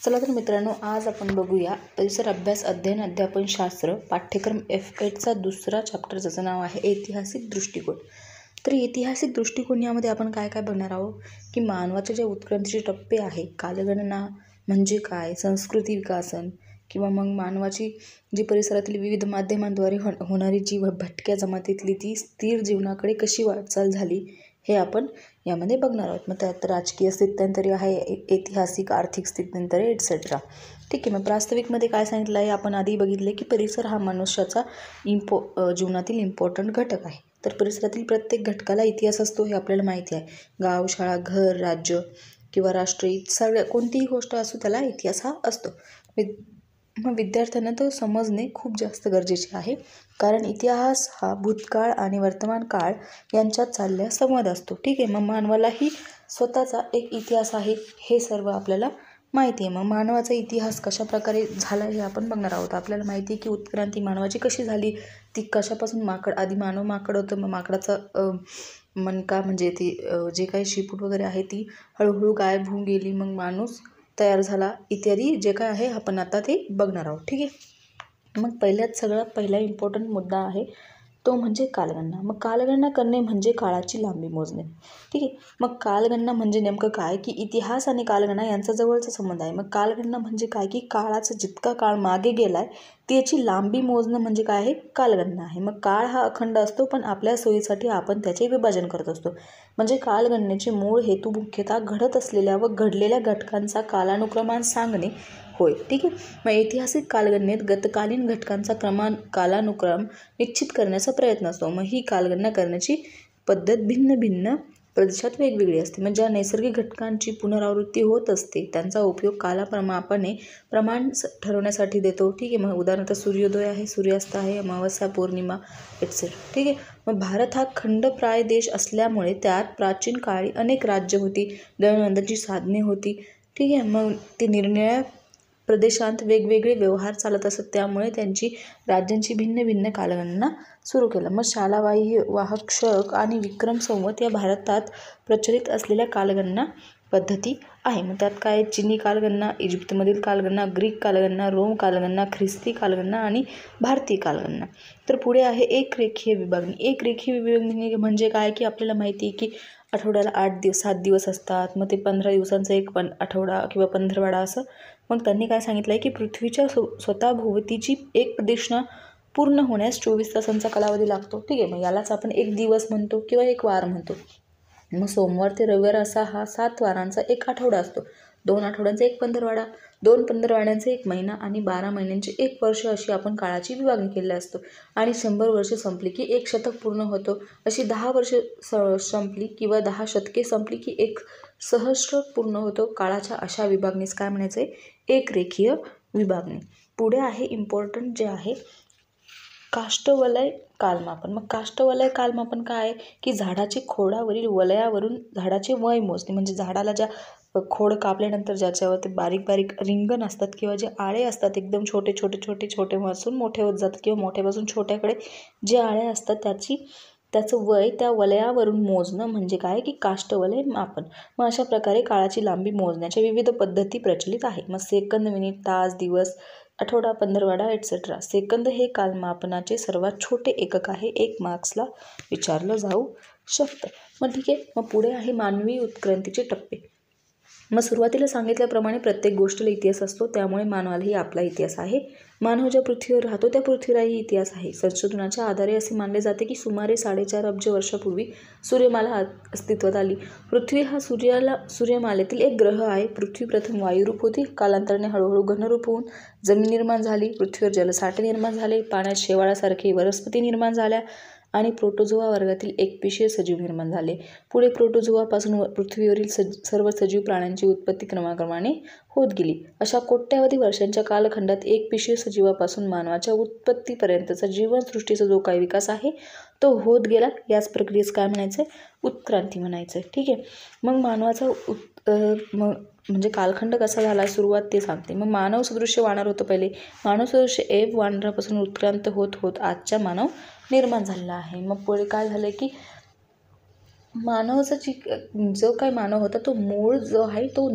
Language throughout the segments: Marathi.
चला तर मित्रांनो, आज आपण बघूया परिसर अभ्यास अध्ययन अध्यापन शास्त्र पाठ्यक्रम F8चा दुसरा चॅप्टर, ज्याचं नाव आहे ऐतिहासिक दृष्टिकोन. तर ऐतिहासिक दृष्टिकोन यामध्ये आपण काय काय बघणार आहोत की मानवाचे जे उत्क्रांतीचे टप्पे आहे, कालगणना म्हणजे काय, संस्कृती विकासन किंवा मग मानवाची जी परिसरातील विविध माध्यमांद्वारे होणारी जी भटक्या जमातीतली ती स्थिर जीवनाकडे कशी वाटचाल झाली, हे आपण यामध्ये बघणार आहोत. मग त्यात राजकीय स्थित्यंतरे आहे, ऐतिहासिक आर्थिक स्थित्यंतरे एटसेट्रा. ठीक आहे. मग प्रास्ताविकमध्ये काय सांगितलं आहे, आपण आधी बघितले की परिसर हा मनुष्याचा जीवनातील इम्पॉर्टंट घटक आहे. तर परिसरातील प्रत्येक घटकाला इतिहास असतो हे आपल्याला माहिती आहे. गाव, शाळा, घर, राज्य किंवा राष्ट्र सगळ्या कोणतीही गोष्ट असो त्याला इतिहास हा असतो. मग विद्यार्थ्यांना तो समजणे खूप जास्त गरजेचे आहे, कारण इतिहास हा भूतकाळ आणि वर्तमान काळ यांच्यात चाललेला संवाद असतो. ठीक आहे. मग मानवालाही स्वतःचा एक इतिहास आहे, हे सर्व आपल्याला माहिती आहे. मग मानवाचा इतिहास कशा प्रकारे झाला हे आपण बघणार आहोत. आपल्याला माहिती आहे की उत्क्रांती मानवाची कशी झाली, ती कशापासून आधी मानव माकड होतं, मग माकडाचा मणका म्हणजे ती जे काही शिपूट वगैरे आहे ती हळूहळू गायब होऊन गेली, मग माणूस तयार झाला इत्यादी जे काय आहे आपण आता ते बघणार आहोत. ठीक आहे. मग सगळ्यात पहिला इम्पॉर्टंट मुद्दा आहे तो म्हणजे कालगणना. मग कालगणना करणे म्हणजे काळाची लांबी मोजणे. ठीक आहे. मग कालगणना म्हणजे नेमकं काय की इतिहास आणि कालगणना यांचा जवळचा संबंध आहे. मग कालगणना म्हणजे काय की काळाचा जितका काळ मागे गेलाय त्याची लांबी मोजणं म्हणजे काय आहे, कालगणना आहे. मग काळ हा अखंड असतो, पण आपल्या सोयीसाठी आपण त्याचे विभाजन करत असतो. म्हणजे कालगणनेचे मूळ हेतू मुख्यतः घडत असलेल्या व घडलेल्या घटकांचा कालानुक्रमान सांगणे होय. ठीक आहे. मग ऐतिहासिक कालगणनेत गतकालीन घटकांचा कालानुक्रम निश्चित करण्याचा प्रयत्न असतो. मग ही कालगणना करण्याची पद्धत भिन्न भिन्न प्रदेशात वेगवेगळी असते. मग ज्या नैसर्गिक घटकांची पुनरावृत्ती होत असते त्यांचा उपयोग कालप्रमाणे प्रमाण ठरवण्यासाठी देतो. ठीक आहे. मग उदाहरणार्थ सूर्योदय आहे, सूर्यास्त आहे, अमावस्या, पौर्णिमा एटसेट्रा. ठीक आहे. मग भारत हा खंडप्राय देश असल्यामुळे त्यात प्राचीन काळी अनेक राज्य होती, दळणवळणाची साधने होती. ठीक आहे. मग ते निरनिराळ्या प्रदेशांत वेगवेगळे व्यवहार चालत असत, त्यामुळे राज्यांची भिन्न भिन्न कालगणना सुरू केलं. मग शालावाही, वाहक, शक आणि विक्रम संवत या भारतात प्रचलित असलेल्या कालगणना पद्धती आहे. मग त्यात काय, चिनी कालगणना, इजिप्तमधील कालगणना, ग्रीक कालगणना, रोम कालगणना, ख्रिस्ती कालगणना आणि भारतीय कालगणना. तर पुढे आहे एक रेखीय विभागणी. एक रेखीय विभागणी म्हणजे काय की आपल्याला माहिती आहे की आठवड्याला 7 दिवस असतात, मग ते 15 दिवसांचा एक आठवडा किंवा पंधरवडा असं. मग त्यांनी काय सांगितलं आहे की पृथ्वीच्या स्वतःभोवतीची एक प्रदक्षिणा पूर्ण होण्यास 24 तासांचा कालावधी लागतो. ठीक आहे. मग यालाच आपण एक दिवस म्हणतो किंवा एक वार म्हणतो. मग सोमवार ते रविवार असा हा 7 वारांचा एक आठवडा असतो. 2 आठवड्यांचा एक पंधरवडा, 2 पंधरवड्यांचा एक महिना आणि 12 महिन्यांचे एक वर्ष, अशी आपण काळाची विभागणी केली असतो. आणि 100 वर्ष संपली की एक शतक पूर्ण होतो. अशी 10 वर्ष संपली किंवा 10 शतके संपली की एक सहस्र पूर्ण होतो. काळाच्या अशा विभागणीस काय म्हणायचं आहे, एक रेखीय विभागणी. पुढे आहे इम्पॉर्टंट जे आहे काष्ठवलय कालमापन. मग काष्ठवलय कालमापन काय आहे की झाडाची खोडावरील वलयावरून झाडाचे वय मोजणे. म्हणजे झाडाला ज्या खोड कापल्यानंतर ज्याच्यावर ते बारीक बारीक रिंगण असतात किंवा जे आळे असतात एकदम छोटे पासून मोठे होत जातात किंवा मोठ्यापासून छोट्याकडे जे आळे असतात त्याचं वय त्या वलयावरून मोजणं म्हणजे काय की काष्ठवलय मापन. मग अशा प्रकारे काळाची लांबी मोजण्याच्या विविध पद्धती प्रचलित आहे. मग सेकंद, मिनिट, तास, दिवस, आठवडा, पंधरवडा एटसेट्रा. सेकंद हे कालमापनाचे सर्वात छोटे एकक आहे, एक मार्क्सला विचारलं जाऊ शकतं. मग ठीक आहे. मग पुढे आहे मानवी उत्क्रांतीचे टप्पे. मग सुरुवातीला सांगितल्याप्रमाणे प्रत्येक गोष्टीला इतिहास असतो, त्यामुळे मानवालाही आपला इतिहास आहे. मानव ज्या पृथ्वीवर राहतो त्या पृथ्वीलाही इतिहास आहे. संशोधनाच्या आधारे असे मानले जाते की सुमारे 4.5 अब्ज वर्षापूर्वी सूर्यमाला अस्तित्वात आली. पृथ्वी हा सूर्यमालेतील एक ग्रह आहे. पृथ्वी प्रथम वायुरूप होती, कालांतराने हळूहळू घनरूप होऊन जमीन निर्माण झाली. पृथ्वीवर जलसाठे निर्माण झाले, पाण्यात शेवाळासारखे वनस्पती निर्माण झाल्या आणि प्रोटोझोआ वर्गातील एकपेशीय सजीव निर्माण झाले. पुढे प्रोटोझोआपासून पृथ्वीवरील सर्व सजीव प्राण्यांची उत्पत्ती क्रमाक्रमाने होत गेली. अशा कोट्यावधी वर्षांच्या कालखंडात एकपेशीय सजीवापासून मानवाच्या उत्पत्तीपर्यंतचा जीवसृष्टीचा जो काही विकास आहे तो होत गेला. याच प्रक्रियेस काय म्हणायचं आहे, उत्क्रांती म्हणायचं आहे. ठीक आहे. मग मानवाचा म्हणजे कालखंड कसा झाला सुरुवात ते सांगते. मग मानव सदृश्य वानर होतं पहिले. मानव सदृश्य एव वानरापासून उत्क्रांत होत आजच्या मानव निर्माण झालेला आहे. मग पुढे काय झालं की मानवाचा जो काही मानव होता तो मूळ जो आहे तो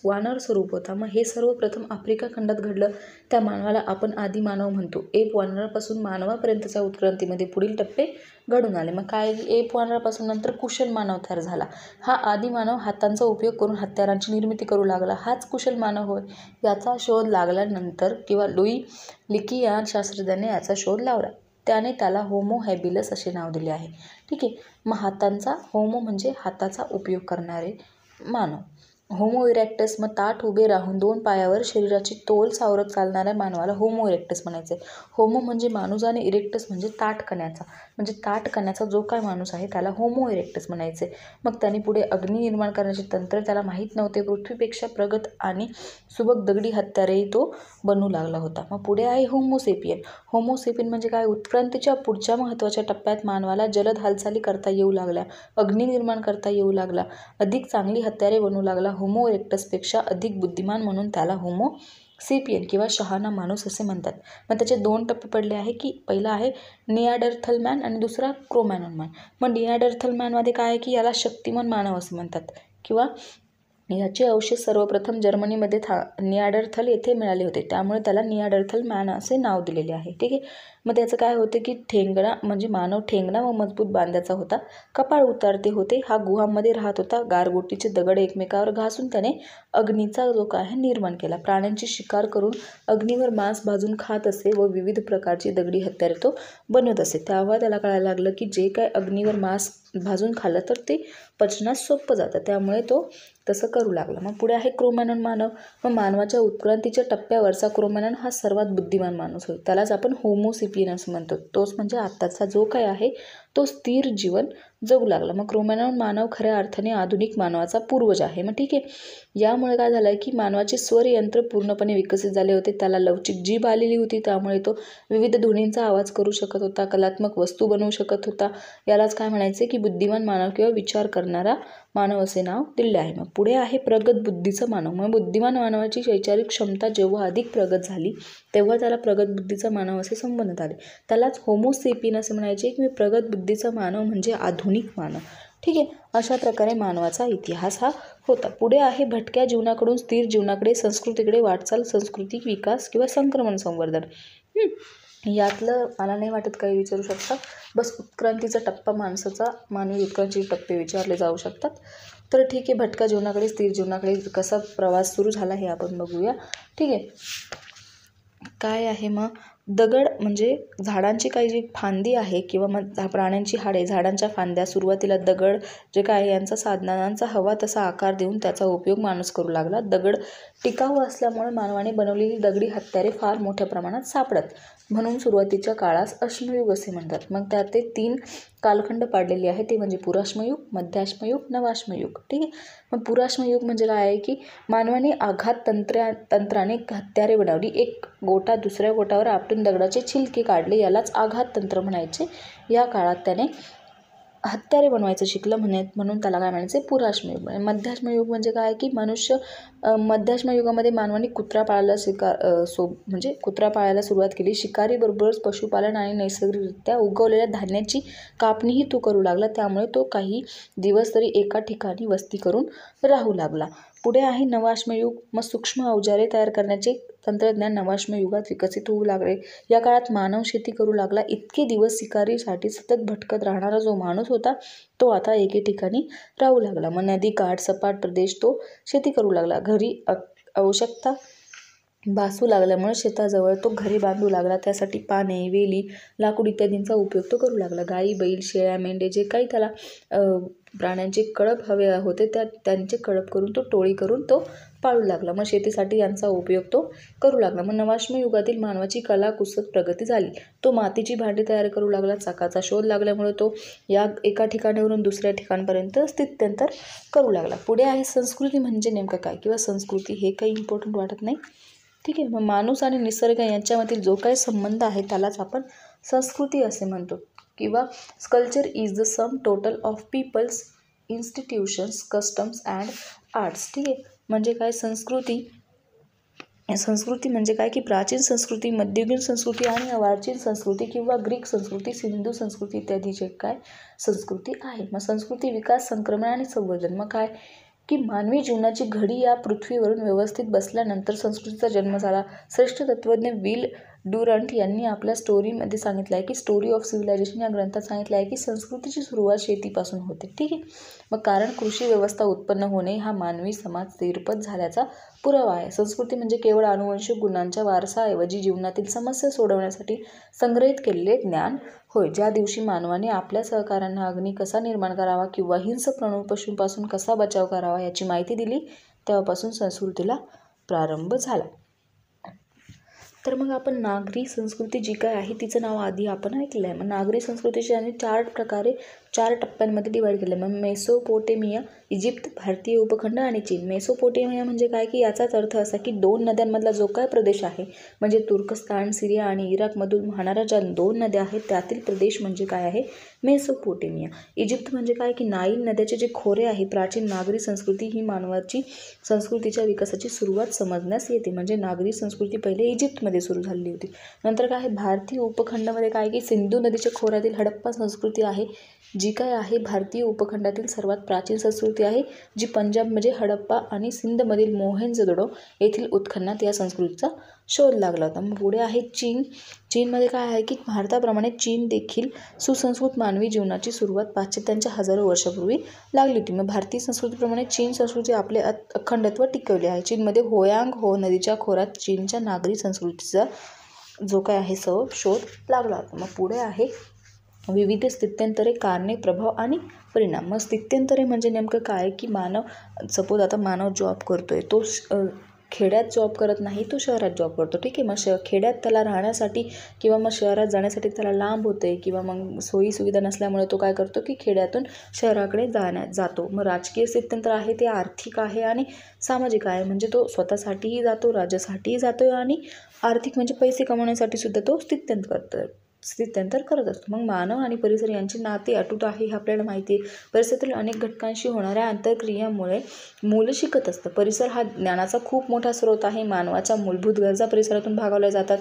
वानर स्वरूप होता. मग हे सर्वप्रथम आफ्रिका खंडात घडलं. त्या मानवाला आपण आदी मानव म्हणतो. एप वानरापासून मानवापर्यंतच्या उत्क्रांतीमध्ये पुढील टप्पे घडून आले. मग काय, एप वानरापासून नंतर कुशल मानव तयार झाला. हा आदी मानव हातांचा उपयोग करून हत्यारांची निर्मिती करू लागला. हाच कुशल मानव होय. याचा शोध लागल्यानंतर किंवा लुई लिकी या शास्त्रज्ञाने याचा शोध लावला. त्याने त्याला होमो हॅबिलस असे नाव दिले आहे. ठीक आहे. मग हातांचा, होमो म्हणजे हाताचा उपयोग करणारे मानव. होमो इरेक्टस, मग ताठ उभे राहून 2 पायावर शरीराची तोल सावरत चालणाऱ्या मानवाला होमो इरेक्टस म्हणायचे. होमो म्हणजे माणूस आणि इरेक्टस म्हणजे ताठ कण्याचा जो काय माणूस आहे त्याला होमो इरेक्टस म्हणायचे. मग त्याने पुढे अग्नी निर्माण करण्याचे तंत्र त्याला माहीत नव्हते. पृथ्वीपेक्षा प्रगत आणि सुबक दगडी हत्यारेही तो बनवू लागला होता. मग पुढे आहे होमोसेपियन. होमोसेपियन म्हणजे काय, उत्क्रांतीच्या पुढच्या महत्त्वाच्या टप्प्यात मानवाला जलद हालचाली करता येऊ लागल्या, अग्नी निर्माण करता येऊ लागला, अधिक चांगली हत्यारे बनवू लागला. होमो इरेक्टसपेक्षा अधिक बुद्धिमान म्हणून त्याला होमो सेपियन किंवा शहाणा माणूस असे म्हणतात. मग त्याचे 2 टप्पे पडले आहे की पहिला आहे नियाडरथल मॅन आणि दुसरा क्रोमॅनॉन मॅन. मग नियाडरथल मॅनमध्ये काय आहे की याला शक्तिमान मानव असं म्हणतात किंवा याचे अवशेष सर्वप्रथम जर्मनीमध्ये नियाडरथल येथे मिळाले होते, त्यामुळे त्याला नियाडरथल मॅन असे नाव दिलेले आहे. ठीक आहे. मग त्याचं काय होते की ठेंगणा म्हणजे मानव ठेंगणा व मजबूत बांध्याचा होता. कपाळ उतारते होते. हा गुहांमध्ये राहत होता. गारगोटीचे दगड एकमेकावर घासून त्याने अग्नीचा जो काय आहे निर्माण केला. प्राण्यांची शिकार करून अग्नीवर मांस भाजून खात असे व विविध प्रकारची दगडी हत्यारे तो बनवत असे. तेव्हा त्याला कळायला लागलं की जे काय अग्नीवर मांस भाजून खाल्लं तर ते पचनास सोपं जातं, त्यामुळे तो तसं करू लागला. मग पुढे आहे क्रोमॅनॉन मानव. मग मानवाच्या उत्क्रांतीच्या टप्प्यावरचा क्रोमॅनॉन हा सर्वात बुद्धिमान माणूस होय. त्यालाच आपण होमोसेपियन असं म्हणतो. तोच म्हणजे आत्ताचा जो काय आहे तो स्थिर जीवन जगू लागला. मग क्रोमॅनॉन मानव खऱ्या अर्थाने आधुनिक मानवाचा पूर्वज आहे. मग ठीक आहे. यामुळे काय झालं की मानवाचे स्वरयंत्र पूर्णपणे विकसित झाले होते. त्याला लवचिक जीभ आलेली होती, त्यामुळे तो विविध ध्वनींचा आवाज करू शकत होता, कलात्मक वस्तू बनवू शकत होता. यालाच काय म्हणायचे की बुद्धिमान मानव किंवा विचार करणारा मानव असे नाव दिले आहे. मग पुढे आहे प्रगत बुद्धीचा मानव. मग बुद्धिमान मानवाची वैचारिक क्षमता जेव्हा अधिक प्रगत झाली तेव्हा त्याला प्रगत बुद्धीचा मानव असे संबोधण्यात आले. त्यालाच होमोसेपियन असे म्हणायचे की प्रगत बुद्धीचा मानव म्हणजे आधुनिक मानव. ठीक आहे. अशा प्रकारे मानवाचा इतिहास हा होता. पुढे आहे भटक्या जीवनाकडून स्थिर जीवनाकडे, संस्कृतीकडे वाटचाल, सांस्कृतिक विकास किंवा संक्रमण संवर्धन. यातलं मला नाही वाटत काही विचारू शकता. बस उत्क्रांतीचा टप्पा मानवी उत्क्रांतीचे टप्पे विचारले जाऊ शकतात. तर ठीक आहे. भटक्या जीवनाकडे स्थिर जीवनाकडे कसा प्रवास सुरू झाला हे आपण बघूया. ठीक आहे. काय आहे मग, दगड म्हणजे झाडांची काही जी फांदी आहे किंवा मग प्राण्यांची हाडे, झाडांच्या फांद्या, सुरुवातीला दगड जे काय आहे यांचा साधनांचा हवा तसा आकार देऊन त्याचा उपयोग माणूस करू लागला. दगड टिकाऊ असल्यामुळे मानवाने बनवलेली दगडी हत्यारे फार मोठ्या प्रमाणात सापडत, म्हणून सुरुवातीच्या काळास अश्मयुग असे म्हणतात. मग त्यात ते 3 कालखंड पाडलेले आहे, ते म्हणजे पुराश्मयुग, मध्याश्मयुग, नवाश्मयुग. ठीक आहे. मग पुराश्मयुग म्हणजे काय आहे की मानवाने आघात तंत्राने हत्यारे बनवली. एक गोटा दुसऱ्या गोटावर आपटून दगडाचे छिलके काढले, यालाच आघात तंत्र म्हणायचे. या काळात त्याने हत्यारे बनवायचं शिकलं म्हणून त्याला काय म्हणायचे, पुराश्मयुग. मध्याश्मयुग म्हणजे काय की मध्याश्मयुगामध्ये मानवाने कुत्रा पाळायला सुरुवात केली. शिकारीबरोबरच पशुपालन आणि नैसर्गिकरित्या उगवलेल्या धान्याची कापणीही तो करू लागला, त्यामुळे तो काही दिवस तरी एका ठिकाणी वस्ती करून राहू लागला. पुढे आहे नवाश्मयुग. मग सूक्ष्म अवजारे तयार करण्याचे तंत्रज्ञान नवाश्मयुगात विकसित होऊ लागले. या काळात मानव शेती करू लागला. इतके दिवस शिकारीसाठी सतत भटकत राहणारा जो माणूस होता तो आता एके ठिकाणी राहू लागला. मग नदी काठ सपाट प्रदेश तो शेती करू लागला. घरी आवश्यकता भासू लागल्यामुळे शेताजवळ तो घरी बांधू लागला. त्यासाठी पाने, वेली, लाकूड इत्यादींचा उपयोग तो करू लागला. गाई, बैल, शेळ्या, मेंढे जे काही त्याला प्राण्यांचे कळप हवे होते त्यांचे कळप करून तो टोळी करून तो पाळू लागला. मग शेतीसाठी यांचा उपयोग तो करू लागला. मग नवाश्मयुगातील मानवाची कला कुसत प्रगती झाली. तो मातीची भांडी तयार करू लागला. चाकाचा शोध लागल्यामुळे तो या एका ठिकाणावरून दुसऱ्या ठिकाणपर्यंत स्थित्यंतर करू लागला. पुढे आहे संस्कृती म्हणजे नेमकं काय किंवा संस्कृती हे काही इम्पॉर्टंट वाटत नाही. ठीक आहे. मग माणूस आणि निसर्ग यांच्यामधील जो काही संबंध आहे त्यालाच आपण संस्कृती असे म्हणतो किंवा culture is the sum total of people's, institutions, customs and arts. ठीक आहे. म्हणजे काय, संस्कृती संस्कृती म्हणजे काय की प्राचीन संस्कृती, मध्ययुगीन संस्कृती आणि अर्वाचीन संस्कृती किंवा ग्रीक संस्कृती, सिंधू संस्कृती इत्यादी जे काय संस्कृती आहे. मग संस्कृती विकास, संक्रमण आणि संवर्धन. मग काय की मानवी जीवनाची घडी या पृथ्वीवरून व्यवस्थित बसल्यानंतर संस्कृतीचा जन्म झाला. श्रेष्ठ तत्त्वज्ञ विल ड्युरंट यांनी आपल्या स्टोरीमध्ये सांगितलं आहे की स्टोरी ऑफ सिव्हिलायझेशन या ग्रंथात सांगितलं आहे की संस्कृतीची सुरुवात शेतीपासून होते. ठीक आहे. मग कारण कृषी व्यवस्था उत्पन्न होणे हा मानवी समाज स्थिरपत झाल्याचा पुरावा आहे. संस्कृती म्हणजे केवळ आनुवंशिक गुणांच्या वारसाऐवजी जीवनातील समस्या सोडवण्यासाठी संग्रहित केलेले ज्ञान होय. ज्या दिवशी मानवाने आपल्या सहकाऱ्यांना अग्नी कसा निर्माण करावा किंवा हिंस्र पशूंपासून कसा बचाव करावा याची माहिती दिली तेव्हापासून संस्कृतीला प्रारंभ झाला. तर मग आपण नागरी संस्कृती जी काय आहे तिचं नाव आधी आपण ऐकलं आहे. मग नागरी संस्कृतीची आणि 4 टप्प्यांमध्ये डिवाईड केलं. मग मेसोपोटेमिया, इजिप्त, भारतीय उपखंड आणि चीन. मेसोपोटेमिया म्हणजे काय की याचाच अर्थ असा की 2 नद्यांमधला जो काय प्रदेश आहे म्हणजे तुर्कस्तान, सिरिया आणि इराकमधून वाहणाऱ्या ज्या 2 नद्या आहेत त्यातील प्रदेश म्हणजे काय आहे मेसोपोटेमिया. इजिप्त म्हणजे काय की नाईल नद्याचे जे खोरे आहे. प्राचीन नागरी संस्कृती ही मानवाची संस्कृतीच्या विकासाची सुरुवात समजण्यास येते. म्हणजे नागरी संस्कृती पहिले इजिप्तमध्ये सुरू झालेली होती. नंतर काय आहे भारतीय उपखंडामध्ये काय की सिंधू नदीच्या खोऱ्यातील हडप्पा संस्कृती आहे जी काय आहे भारतीय उपखंडातील सर्वात प्राचीन संस्कृती आहे जी पंजाब म्हणजे हडप्पा आणि सिंधमधील मोहेंजोदडो येथील उत्खननात या संस्कृतीचा शोध लागला होता. मग पुढे आहे चीन. चीनमध्ये काय आहे की भारताप्रमाणे चीन देखील सुसंस्कृत मानवी जीवनाची सुरुवात पाश्चात्यांच्या हजारो वर्षापूर्वी लागली होती. मग भारतीय संस्कृतीप्रमाणे चीन संस्कृती आपले अखंडत्व टिकवले आहे. चीनमध्ये होयांग हो नदीच्या खोऱ्यात चीनच्या नागरी संस्कृतीचा जो काय आहे शोध लागला होता. मग पुढे आहे विविध स्थित्यंतरे, कारणे, प्रभाव आणि परिणाम. मग स्थित्यंतरे म्हणजे नेमकं काय की सपोज आता मानव जॉब करतोय, तो खेड्यात जॉब करत नाही, तो शहरात जॉब करतो. ठीक आहे. मग खेड्यात त्याला राहण्यासाठी किंवा मग शहरात जाण्यासाठी त्याला लांब होते किंवा मग सोयी सुविधा नसल्यामुळे तो काय करतो की खेड्यातून शहराकडे जातो. मग राजकीय स्थित्यंतर आहे ते आर्थिक आहे आणि सामाजिक आहे. म्हणजे तो स्वतःसाठीही जातो, राज्यासाठीही जातो आणि आर्थिक म्हणजे पैसे कमवण्यासाठी सुद्धा तो स्थित्यंतर करत असतो. मग मानव आणि परिसर यांचे नाते अटूट आहे हे आपल्याला माहिती आहे. परिसरातील अनेक घटकांशी होणाऱ्या आंतरक्रियामुळे मूल शिकत असतं. परिसर हा ज्ञानाचा खूप मोठा स्रोत आहे. मानवाच्या मूलभूत गरजा परिसरातून भागवल्या जातात.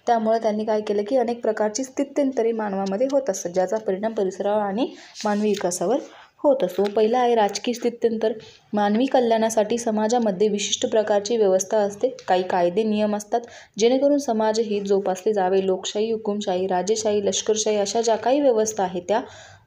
त्यामुळे त्यांनी काय केलं की अनेक प्रकारची स्थित्यंतरे मानवामध्ये होत असतात ज्याचा परिणाम परिसरावर आणि मानवी विकासावर होत असतो. पहिला आहे राजकीय स्थित्यंतर. मानवी कल्याणासाठी समाजामध्ये विशिष्ट प्रकारची व्यवस्था असते. काही कायदे नियम असतात जेणेकरून समाज हित जोपासले जावे. लोकशाही, हुकुमशाही, राजेशाही, लष्करशाही अशा ज्या काही व्यवस्था आहेत त्या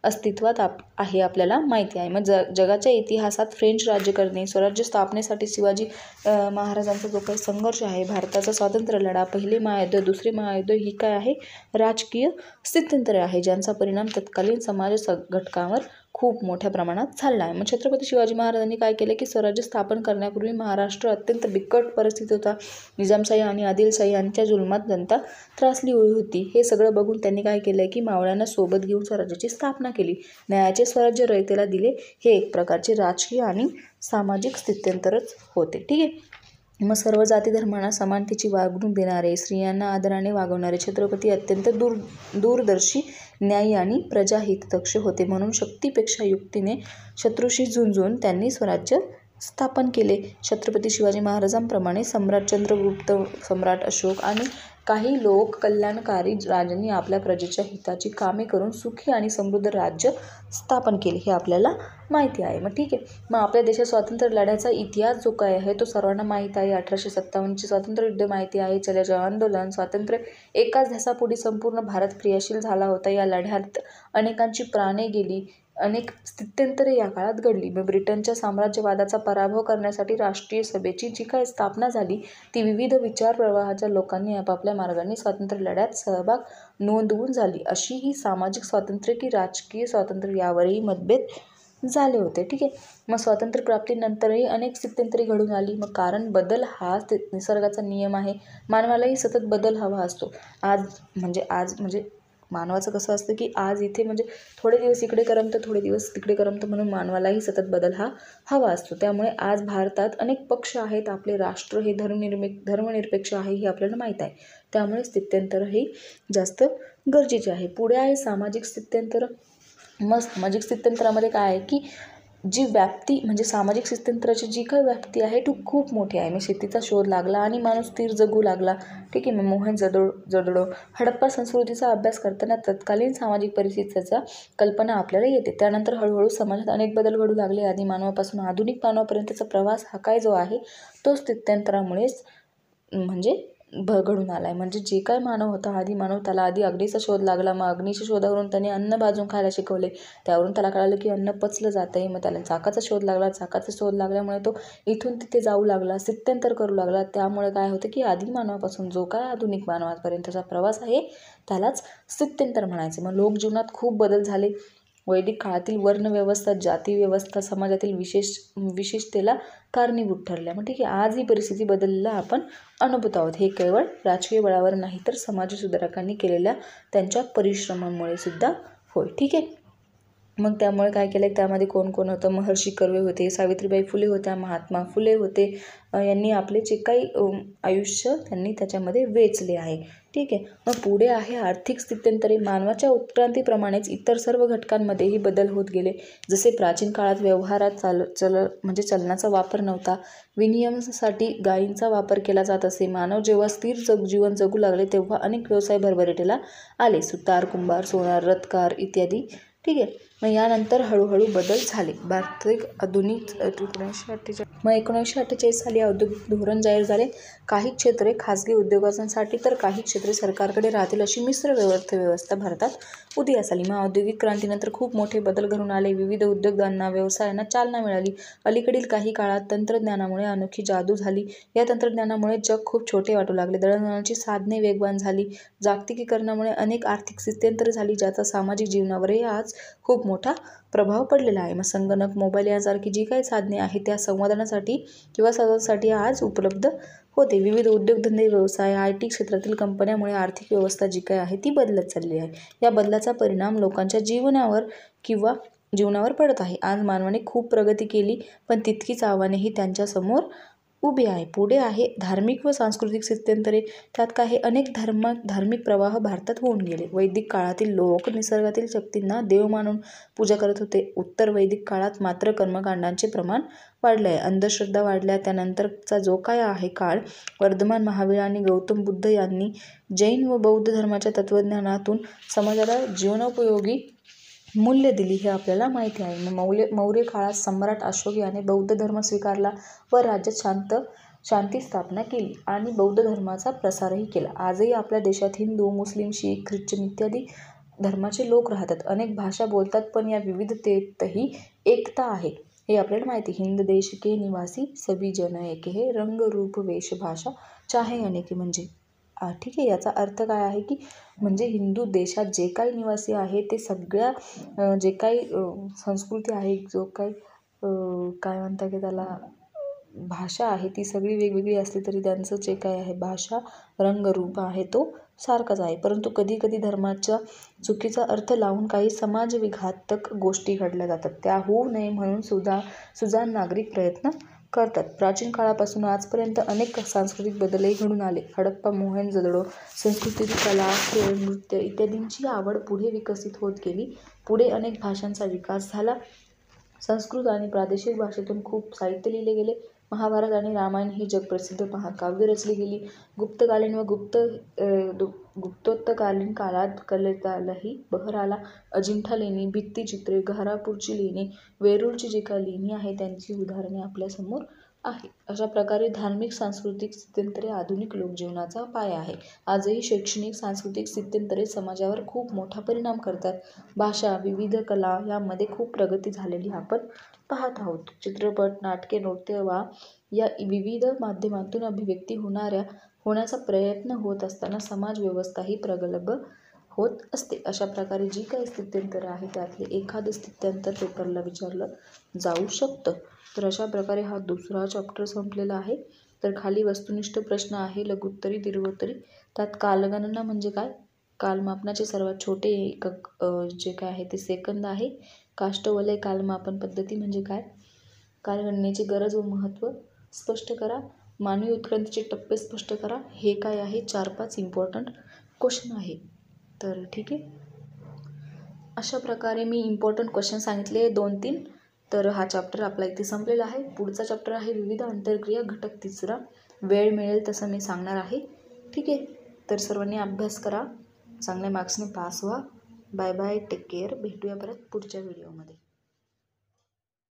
अस्तित्वात आहे आपल्याला माहिती आहे. मग जगाच्या इतिहासात फ्रेंच राज्यकरणी, स्वराज्य स्थापनेसाठी शिवाजी महाराजांचा जो काही संघर्ष आहे, भारताचा स्वातंत्र्य लढा, पहिले महायुद्ध, दुसरे महायुद्ध ही काय आहे राजकीय स्थित्यंतरे आहे ज्यांचा परिणाम तत्कालीन समाज घटकांवर खूप मोठ्या प्रमाणात झाला आहे. मग छत्रपती शिवाजी महाराजांनी काय केलं की स्वराज्य स्थापन करण्यापूर्वी महाराष्ट्र अत्यंत बिकट परिस्थिती होता. निजामशाही आणि आदिलशाही यांच्या जुलमात जनता त्रासली होती. हे सगळं बघून त्यांनी काय केलं की मावळ्यांना सोबत घेऊन स्वराज्याची स्थापना केली. न्यायाचे स्वराज्य रयतेला दिले. हे एक प्रकारचे राजकीय आणि सामाजिक स्थित्यंतरच होते. ठीक आहे. मग सर्व जाती धर्मांना समानतेची वागणूक देणारे, स्त्रियांना आदराने वागवणारे छत्रपती अत्यंत दूरदर्शी, न्यायी आणि प्रजाहितदक्ष होते. म्हणून शक्तीपेक्षा युक्तीने शत्रूशी झुंजून त्यांनी स्वराज्य स्थापन केले. छत्रपती शिवाजी महाराजांप्रमाणे सम्राट चंद्रगुप्त, सम्राट अशोक आणि काही लोक कल्याणकारी राजांनी आपल्या प्रजेच्या हिताची कामे करून सुखी आणि समृद्ध राज्य स्थापन केले हे आपल्याला माहिती आहे. मग ठीक आहे. मग आपल्या देशात स्वातंत्र्य लढ्याचा इतिहास जो काय आहे तो सर्वांना माहीत आहे. 1857चे स्वातंत्र्य युद्ध माहिती आहे. चल्याचं आंदोलन, स्वातंत्र्य एकाच ध्यासापोटी संपूर्ण भारत क्रियाशील झाला होता. या लढ्यात अनेकांची प्राणे गेली. अनेक स्थित्यंतरे या काळात घडली. मग ब्रिटनच्या साम्राज्यवादाचा पराभव करण्यासाठी राष्ट्रीय सभेची जी काही स्थापना झाली ती विविध विचार प्रवाहाच्या लोकांनी आपापल्या मार्गाने स्वातंत्र्य लढ्यात सहभाग नोंदवून झाली. अशी ही सामाजिक स्वातंत्र्य की राजकीय स्वातंत्र्य यावरही मतभेद झाले होते. ठीक आहे. मग स्वातंत्र्य प्राप्तीनंतरही अनेक स्थित्यंतरे घडून आली. मग कारण बदल हा निसर्गाचा नियम आहे. मानवालाही सतत बदल हवा असतो. आज म्हणजे मानवाचं कसं असतं की आज इथे म्हणजे थोडे दिवस इकडे करमतं, थोडे दिवस तिकडे करमतं, म्हणून मानवालाही सतत बदल हा हवा असतो. त्यामुळे आज भारतात अनेक पक्ष आहेत. आपले राष्ट्र हे धर्मनिरपेक्ष आहे हे आपल्याला माहीत आहे. त्यामुळे स्थित्यंतर हे जास्त गरजेचे आहे. पुढे आहे सामाजिक स्थित्यंतर. मग सामाजिक स्थित्यंतरामध्ये काय आहे की जी व्याप्ती म्हणजे सामाजिक स्थित्यंतराची जी काही व्याप्ती आहे ती खूप मोठी आहे. मग शेतीचा शोध लागला आणि माणूस स्थिर जगू लागला. ठीक आहे. मग मोहनजोदडो हडप्पा संस्कृतीचा अभ्यास करताना तत्कालीन सामाजिक परिस्थितीचा कल्पना आपल्याला येते. त्यानंतर हळूहळू समाजात अनेक बदल घडू लागले. आदी मानवापासून आधुनिक मानवापर्यंतचा प्रवास हा काय जो आहे तो स्थित्यंतरामुळेच म्हणजे घडून आला आहे. म्हणजे जे काय मानव होता आधी मानव, त्याला आधी अग्नीचा शोध लागला. मग अग्नीच्या शोधावरून त्याने अन्न भाजून खायला शिकवले. त्यावरून त्याला कळालं की अन्न पचलं जातं आहे. मग त्याला चाकाचा शोध लागला. चाकाचा शोध लागल्यामुळे तो इथून तिथे जाऊ लागला, स्थित्यंतर करू लागला. त्यामुळे काय होतं की आधी मानवापासून जो काय आधुनिक मानवापर्यंतचा प्रवास आहे त्यालाच स्थित्यंतर म्हणायचे. मग लोकजीवनात खूप बदल झाले. वैदिक काळातील वर्णव्यवस्था, जाती व्यवस्था समाजातील विशेषतेला कारणीभूत ठरल्या. मग ठीक आहे, आज ही परिस्थिती बदललेला आपण अनुभूत आहोत. हे केवळ राजकीय बळावर नाही तर समाजसुधारकांनी केलेल्या त्यांच्या परिश्रमांमुळे सुद्धा होय. ठीक आहे. मग त्यामुळे काय केलं, त्यामध्ये कोण कोण होतं? महर्षी कर्वे होते, सावित्रीबाई फुले होत्या, महात्मा फुले होते. यांनी आपले जे काही आयुष्य त्यांनी त्याच्यामध्ये वेचले आहे. ठीक आहे. मग पुढे आहे आर्थिक स्थित्यंतरे. मानवाच्या उत्क्रांतीप्रमाणेच इतर सर्व घटकांमध्येही बदल होत गेले. जसे प्राचीन काळात व्यवहारात म्हणजे चलनाचा वापर नव्हता. विनिमयासाठी गायींचा वापर केला जात असे. मानव जेव्हा स्थिर जीवन जगू लागले तेव्हा अनेक व्यवसाय भरभराटीला आले. सुतार, कुंभार, सोनार, रथकार इत्यादी. ठीक आहे. मग यानंतर हळूहळू बदल झाले. भारतीय आधुनिक 1948 साली औद्योगिक धोरण जाहीर झाले. काही क्षेत्रे खाजगी उद्योगांसाठी तर काही क्षेत्रे सरकारकडे राहतील अशी मिश्र अर्थव्यवस्था भारतात उदयास आली. मग औद्योगिक क्रांतीनंतर खूप मोठे बदल घडून आले. विविध उद्योगांना, व्यवसायांना चालना मिळाली. अलीकडील काही काळात तंत्रज्ञानामुळे अनोखी जादू झाली. या तंत्रज्ञानामुळे जग खूप छोटे वाटू लागले. दळणवळणाची साधने वेगवान झाली. जागतिकीकरणामुळे अनेक आर्थिक स्थित्यंतरे झाली, ज्याचा सामाजिक जीवनावरही आज खूप मोठा प्रभाव पडलेला आहे. मग संगणक, मोबाईल यासारखी जी काही साधने आहेत त्या संवादासाठी किंवा संवादासाठी आज उपलब्ध होते. विविध उद्योगधंदे, व्यवसाय, IT क्षेत्रातील कंपन्यामुळे आर्थिक व्यवस्था जी काय आहे ती बदलत चालली आहे. या बदलाचा परिणाम लोकांच्या जीवनावर पडत आहे. आज मानवाने खूप प्रगती केली, पण तितकीच आव्हानेही त्यांच्यासमोर उभी आहे. पुढे आहे धार्मिक व सांस्कृतिक स्थित्यंतरे. त्यात काही अनेक धार्मिक प्रवाह भारतात होऊन गेले. वैदिक काळातील लोक निसर्गातील शक्तींना देव मानून पूजा करत होते. उत्तर वैदिक काळात मात्र कर्मकांडांचे प्रमाण वाढले आहे. अंधश्रद्धा वाढल्या. त्यानंतरचा जो काय आहे काळ, वर्धमान महावीर आणि गौतम बुद्ध यांनी जैन व बौद्ध धर्माच्या तत्त्वज्ञानातून समाजाला जीवनोपयोगी मूल्य दिली हे आपल्याला माहिती आहे. मौर्य काळात सम्राट अशोक याने बौद्ध धर्म स्वीकारला व राज्यात शांती स्थापना केली आणि बौद्ध धर्माचा प्रसारही केला. आजही आपल्या देशात हिंदू, मुस्लिम, शीख, ख्रिश्चन इत्यादी धर्माचे लोक राहतात. अनेक भाषा बोलतात, पण या विविधतेतही एकता आहे हे आपल्याला माहिती. हिंद देश के निवासी सभी जन एक है, रंग रूप वेश भाषा चाहे अनेक. म्हणजे ठीक आहे, याचा अर्थ काय आहे की म्हणजे हिंदू देशात जे काही निवासी आहे ते सगळ्या जे काही संस्कृती आहे, जो काही काय म्हणतात की त्याला भाषा आहे ती सगळी वेगवेगळी असली तरी त्यांचं जे काय आहे भाषा, रंग, रूप आहे तो सारखाच आहे. परंतु कधी कधी धर्माच्या चुकीचा अर्थ लावून काही समाजविघातक गोष्टी घडल्या जातात. त्या होऊ नये म्हणून सुजाण नागरिक प्रयत्न करतात. प्राचीन काळापासून आजपर्यंत अनेक सांस्कृतिक बदलही घडून आले. हडप्पा, मोहनजोदडो संस्कृतीत कला, खेळ, नृत्य इत्यादींची आवड पुढे विकसित होत गेली. पुढे अनेक भाषांचा विकास झाला. संस्कृत आणि प्रादेशिक भाषेतून खूप साहित्य लिहिले गेले. महाभारत आणि रामायण ही जगप्रसिद्ध महाकाव्य रचली गेली. गुप्तकालीन व गुप्तोत्तरकालीन काळात कलेलाही बहर आला. अजिंठा लेणी, भित्तिचित्रे, घारापूरची लेणी, वेरूळची जी काही लेणी आहे त्यांची उदाहरणे आपल्यासमोर आहेत. अशा प्रकारे धार्मिक सांस्कृतिक स्थित्यंतरे आधुनिक लोकजीवनाचा पाया आहे. आजही शैक्षणिक सांस्कृतिक स्थित्यंतरे समाजावर खूप मोठा परिणाम करतात. भाषा, विविध कला यामध्ये खूप प्रगती झालेली आपण पाहत आहोत. चित्रपट, नाटके, नृत्य वा या विविध माध्यमातून अभिव्यक्ती होण्याचा प्रयत्न होत असताना समाज व्यवस्थाही प्रगल्भ होत असते. अशा प्रकारे जी काही स्थित्यंतरं आहे त्यातले एखादं स्थित्यंतर पेपरला विचारलं जाऊ शकतं. तर अशा प्रकारे हा दुसरा चॅप्टर संपलेला आहे. तर खाली वस्तुनिष्ठ प्रश्न आहे, लघुत्तरी, दीर्घोत्तरी. त्यात कालगणना म्हणजे काय? कालमापनाचे सर्वात छोटे एकक जे काय आहे ते सेकंद आहे. काष्ठवलय कालमापन पद्धती म्हणजे काय? कालगणनेची गरज व महत्त्व स्पष्ट करा. मानवी उत्क्रांतीचे टप्पे स्पष्ट करा. हे काय आहे? 4-5 इम्पॉर्टंट क्वेश्चन आहे. तर ठीक आहे, अशा प्रकारे मी इम्पॉर्टंट क्वेश्चन सांगितले 2-3. तर हा चॅप्टर आपला इथे संपलेला आहे. पुढचा चॅप्टर आहे विविध आंतरक्रिया घटक 3. वेळ मिळेल तसं मी सांगणार आहे. ठीक आहे, तर सर्वांनी अभ्यास करा, चांगल्या मार्क्सने पास व्हा. Bye bye, take care. भेटूया परत पुढच्या व्हिडिओमध्ये.